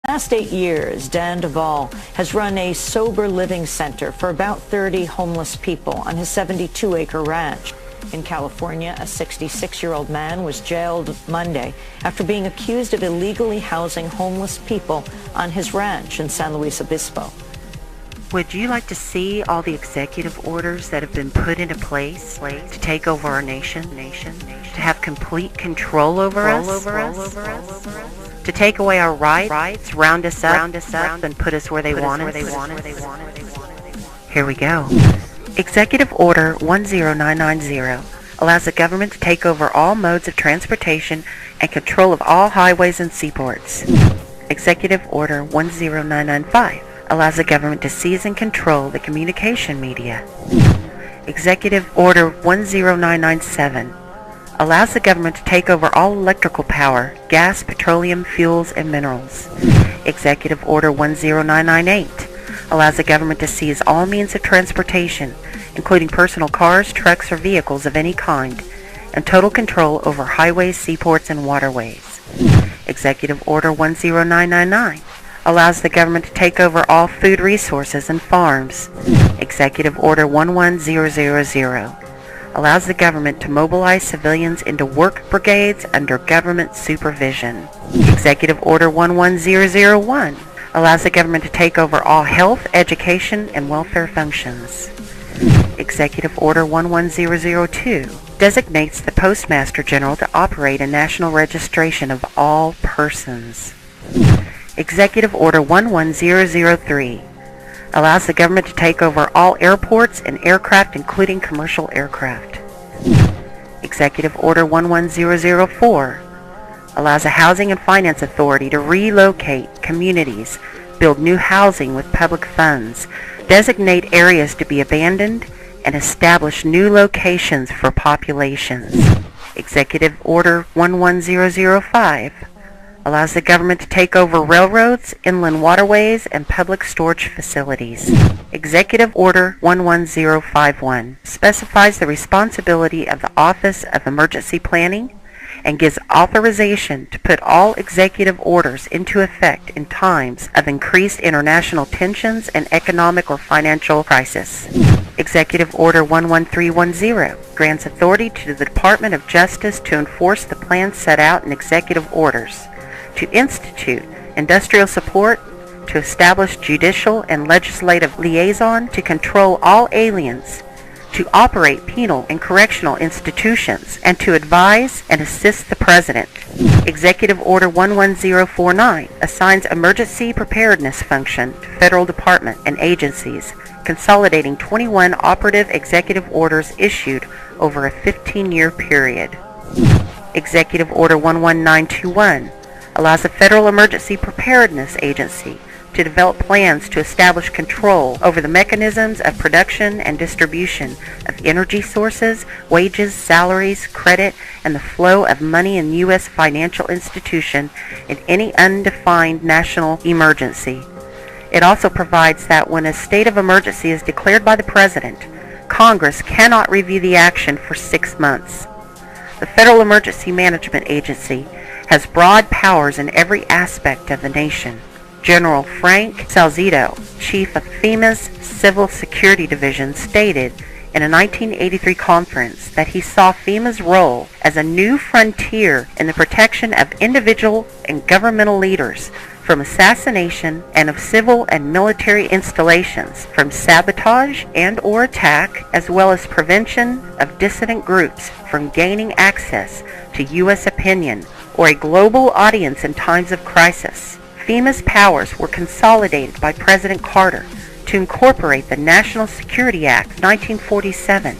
Last 8 years, Dan Duvall has run a sober living center for about 30 homeless people on his 72-acre ranch. In California, a 66-year-old man was jailed Monday after being accused of illegally housing homeless people on his ranch in San Luis Obispo. Would you like to see all the executive orders that have been put into place to take over our nation, to have complete control over us, to take away our rights, round us up, and put us where they want us? Here we go. Executive Order 10990 allows the government to take over all modes of transportation and control of all highways and seaports. Executive Order 10995 allows the government to seize and control the communication media. Executive Order 10997 allows the government to take over all electrical power, gas, petroleum, fuels, and minerals. Executive Order 10998 allows the government to seize all means of transportation, including personal cars, trucks, or vehicles of any kind, and total control over highways, seaports, and waterways. Executive Order 10999 allows the government to take over all food resources and farms. Executive Order 11000 allows the government to mobilize civilians into work brigades under government supervision. Executive Order 11001 allows the government to take over all health, education, and welfare functions. Executive Order 11002 designates the Postmaster General to operate a national registration of all persons. Executive Order 11003 allows the government to take over all airports and aircraft, including commercial aircraft. Executive Order 11004 allows a Housing and Finance Authority to relocate communities, build new housing with public funds, designate areas to be abandoned, and establish new locations for populations. Executive Order 11005 allows the government to take over railroads, inland waterways, and public storage facilities. Executive Order 11051 specifies the responsibility of the Office of Emergency Planning and gives authorization to put all executive orders into effect in times of increased international tensions and economic or financial crisis. Executive Order 11310 grants authority to the Department of Justice to enforce the plans set out in executive orders, to institute industrial support, to establish judicial and legislative liaison, to control all aliens, to operate penal and correctional institutions, and to advise and assist the President. Executive Order 11049 assigns emergency preparedness function to federal department and agencies, consolidating 21 operative executive orders issued over a 15-year period. Executive Order 11921 allows the Federal Emergency Preparedness Agency to develop plans to establish control over the mechanisms of production and distribution of energy sources, wages, salaries, credit, and the flow of money in U.S. financial institution in any undefined national emergency. It also provides that when a state of emergency is declared by the President, Congress cannot review the action for 6 months. The Federal Emergency Management Agency has broad powers in every aspect of the nation. General Frank Salzito, chief of FEMA's Civil Security Division, stated in a 1983 conference that he saw FEMA's role as a new frontier in the protection of individual and governmental leaders from assassination and of civil and military installations, from sabotage and or attack, as well as prevention of dissident groups from gaining access to U.S. opinion or a global audience in times of crisis. FEMA's powers were consolidated by President Carter to incorporate the National Security Act of 1947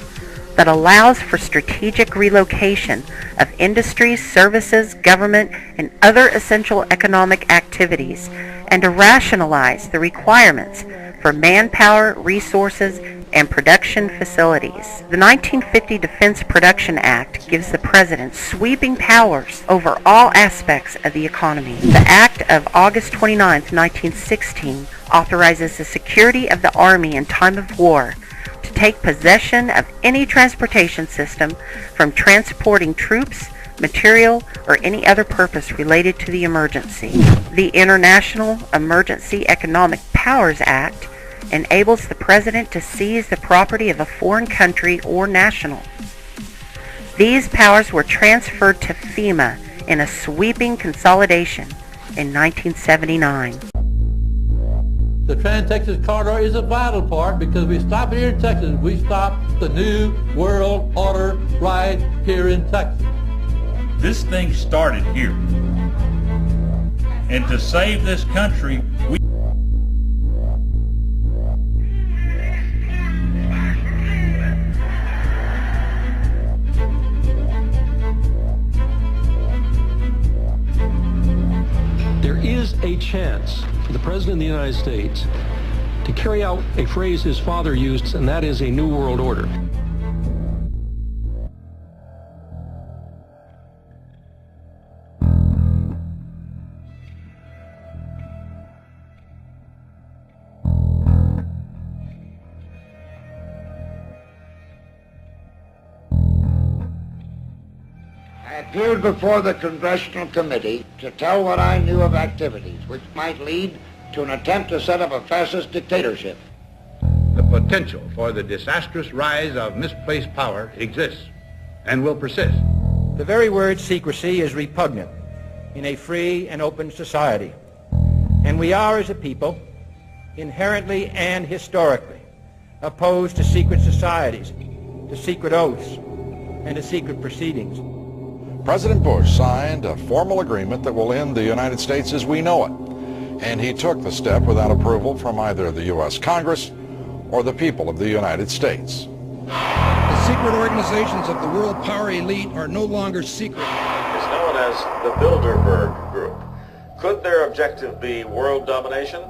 that allows for strategic relocation of industries, services, government, and other essential economic activities, and to rationalize the requirements for manpower, resources, and production facilities. The 1950 Defense Production Act gives the President sweeping powers over all aspects of the economy. The Act of August 29, 1916 authorizes the security of the Army in time of war to take possession of any transportation system from transporting troops material, or any other purpose related to the emergency. The International Emergency Economic Powers Act enables the President to seize the property of a foreign country or national. These powers were transferred to FEMA in a sweeping consolidation in 1979. The Trans-Texas Corridor is a vital part because we stop it here in Texas. We stop the New World Order right here in Texas. This thing started here. And to save this country, we... There is a chance for the President of the United States to carry out a phrase his father used, and that is a New World Order. I appeared before the Congressional Committee to tell what I knew of activities which might lead to an attempt to set up a fascist dictatorship. The potential for the disastrous rise of misplaced power exists and will persist. The very word secrecy is repugnant in a free and open society. And we are, as a people, inherently and historically opposed to secret societies, to secret oaths, and to secret proceedings. President Bush signed a formal agreement that will end the United States as we know it, and he took the step without approval from either the U.S. Congress or the people of the United States. The secret organizations of the world power elite are no longer secret. It's known as the Bilderberg Group. Could their objective be world domination?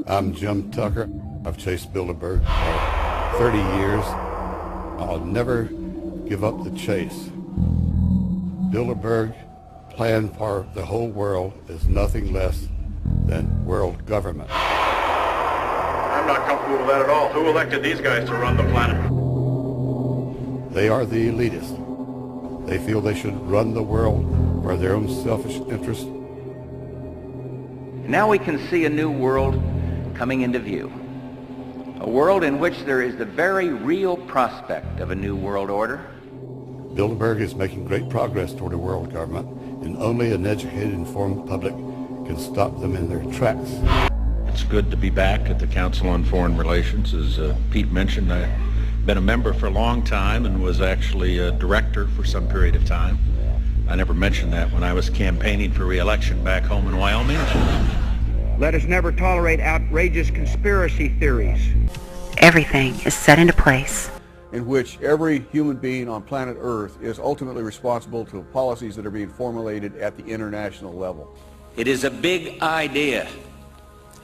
I'm Jim Tucker. I've chased Bilderberg for 30 years. I'll never give up the chase. Bilderberg plan for the whole world is nothing less than world government. I'm not comfortable with that at all. Who elected these guys to run the planet? They are the elitists. They feel they should run the world for their own selfish interests. Now we can see a new world coming into view. A world in which there is the very real prospect of a new world order. Bilderberg is making great progress toward a world government, and only an educated, informed public can stop them in their tracks. It's good to be back at the Council on Foreign Relations. As Pete mentioned, I've been a member for a long time and was actually a director for some period of time. I never mentioned that when I was campaigning for re-election back home in Wyoming. Let us never tolerate outrageous conspiracy theories. Everything is set into place. In which every human being on planet Earth is ultimately responsible to policies that are being formulated at the international level. It is a big idea,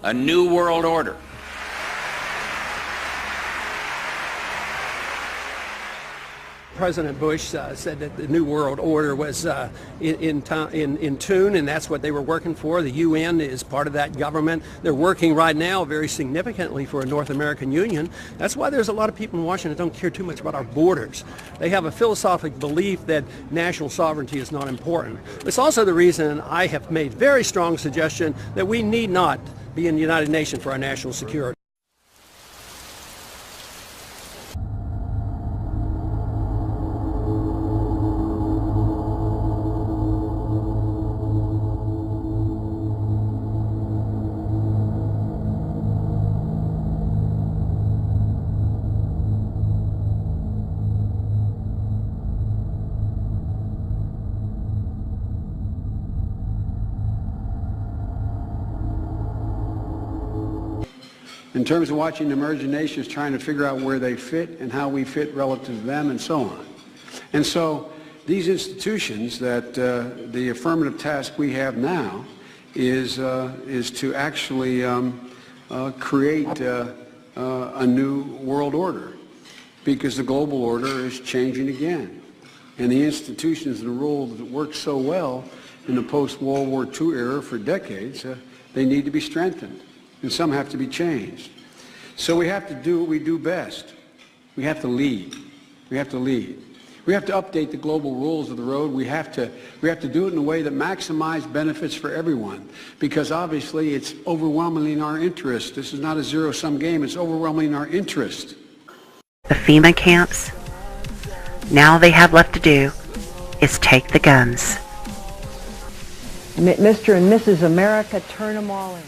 a new world order. President Bush said that the New World Order was in tune, and that's what they were working for. The UN is part of that government. They're working right now very significantly for a North American Union. That's why there's a lot of people in Washington that don't care too much about our borders. They have a philosophic belief that national sovereignty is not important. It's also the reason I have made very strong suggestion that we need not be in the United Nations for our national security. In terms of watching the emerging nations trying to figure out where they fit and how we fit relative to them and so on. And so these institutions that the affirmative task we have now is to actually create a new world order, because the global order is changing again. And the institutions and the rules that worked so well in the post-World War II era for decades, they need to be strengthened. And some have to be changed. So we have to do what we do best. We have to lead. We have to lead. We We have to update the global rules of the road. We have to do it in a way that maximizes benefits for everyone, because obviously it's overwhelmingly in our interest. This is not a zero-sum game. It's overwhelmingly in our interest. The FEMA camps, now all they have left to do is take the guns. Mr. and Mrs. America, turn them all in.